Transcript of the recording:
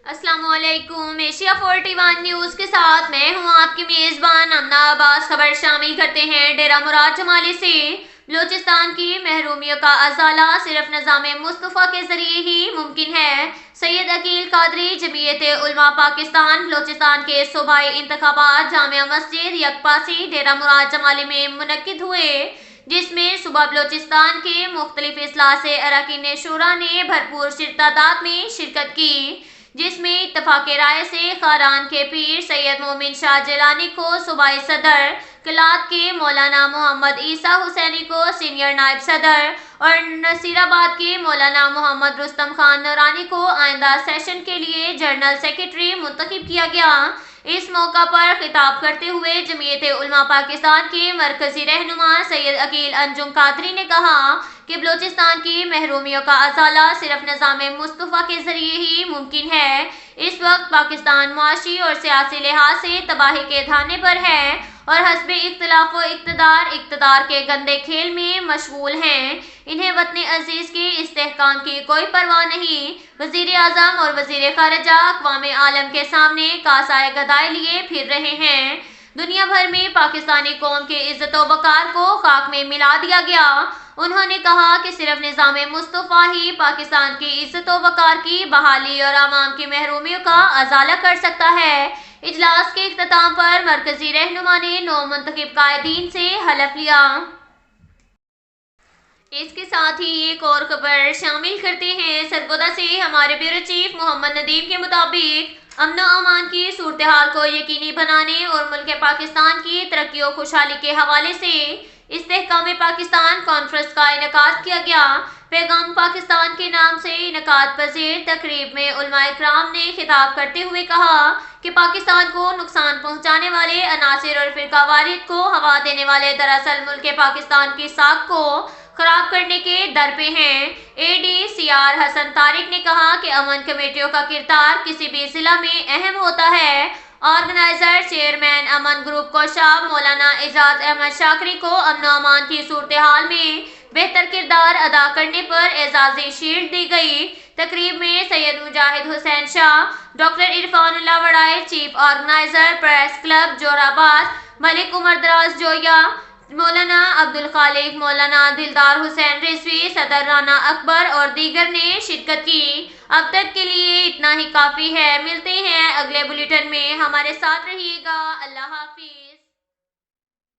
अस्सलाम वालेकुम। Asia 41 news के साथ मैं हूं आपकी मेज़बान अमना अब्बास। खबर शामिल करते हैं डेरा मुराद जमाली से। बलूचिस्तान की महरूमियों का अजाला सिर्फ निज़ाम मुस्तफ़ा के ज़रिए ही मुमकिन है। सैयद अकील कादरी जमीयत उलमा पाकिस्तान बलूचिस्तान के सूबाई इंतखाबात जामिया मस्जिद यकपासी डेरा मुराद जमाली में मुनक्किद हुए, जिसमें सुबह बलूचिस्तान के मुख्तलिफ अजला से अरकान शुरा ने भरपूर तादाद में शिरकत की, जिसमें इत्तफाक़ राय से खारान के पीर सैयद मोमिन शाह जिलानी को सूबाई सदर, किलात के मौलाना मोहम्मद ईसा हुसैनी को सीनियर नायब सदर और नसीराबाद के मौलाना मोहम्मद रुस्तम खान नूरानी को आइंदा सेशन के लिए जनरल सेक्रेटरी मुंतखब किया गया। इस मौका पर खिताब करते हुए जमीयत उलमा पाकिस्तान के मरकजी रहनुमा सैयद अकील अंजुम कादरी ने कहा कि बलूचिस्तान की महरूमियों का अजाला सिर्फ निज़ाम मुस्तफ़ा के ज़रिए ही मुमकिन है। इस वक्त पाकिस्तान मुआशी और सियासी लिहाज से तबाही के धाने पर है और हस्बे इख्तिलाफ व इक़्तिदार के गंदे खेल में मशगूल हैं। इन्हें वतन अजीज के इस्तेहकाम की कोई परवाह नहीं। वज़ीर आज़म और वज़ीर ख़ारिजा अक़वाम आलम के सामने कासाए गदाई लिए फिर रहे हैं। दुनिया भर में पाकिस्तानी कौम के इज्जत व वक़ार को खाक में मिला दिया गया। उन्होंने कहा कि सिर्फ निज़ाम मुस्तफ़ा ही पाकिस्तान की इज्जत व वक़ार की बहाली और आवाम की महरूमियों का अजाला कर सकता है। इजलास के इख्तिताम पर मरकजी रहनुमा ने 9 मुंतखब कायदीन से हलफ लिया। इसके साथ ही एक और खबर शामिल करते हैं सरगोदा से। हमारे ब्यूरो चीफ मोहम्मद नदीम के मुताबिक अमन व अमान की सूरत हाल को यकीनी बनाने और मुल्क पाकिस्तान की तरक्की और खुशहाली के हवाले से इस्तेहकाम पाकिस्तान कॉन्फ्रेंस का इनेकाद किया गया। पैगाम पाकिस्तान के नाम से इनेकाद पजीर तकरीब में उलमा इकराम ने खिताब करते हुए कहा कि पाकिस्तान को नुकसान पहुँचाने वाले अनासिर और फिरकावारियत को हवा देने वाले दरअसल मुल्क पाकिस्तान की साख को खराब करने के दर पे हैं। ADCR हसन तारिक ने कहा कि अमन कमेटियों का किरदार किसी भी जिला में अहम होता है। ऑर्गेनाइजर चेयरमैन अमन ग्रुप को शाह मौलाना एजाज अहमद शाकरी को अमन अमान की सूरत हाल में बेहतर किरदार अदा करने पर एजाजी शील्ड दी गई। तकरीब में सैयद मुजाहिद हुसैन शाह, डॉक्टर इरफानुल्लाह वड़ाई, chief organiser press club Jorabad, Malik Umar दराज जोया, मौलाना अब्दुल खालिक, मौलाना दिलदार हुसैन रिजवी, सदर राना अकबर और दीगर ने शिरकत की। अब तक के लिए इतना ही काफ़ी है। मिलते हैं अगले बुलेटिन में, हमारे साथ रहिएगा। अल्लाह हाफिज।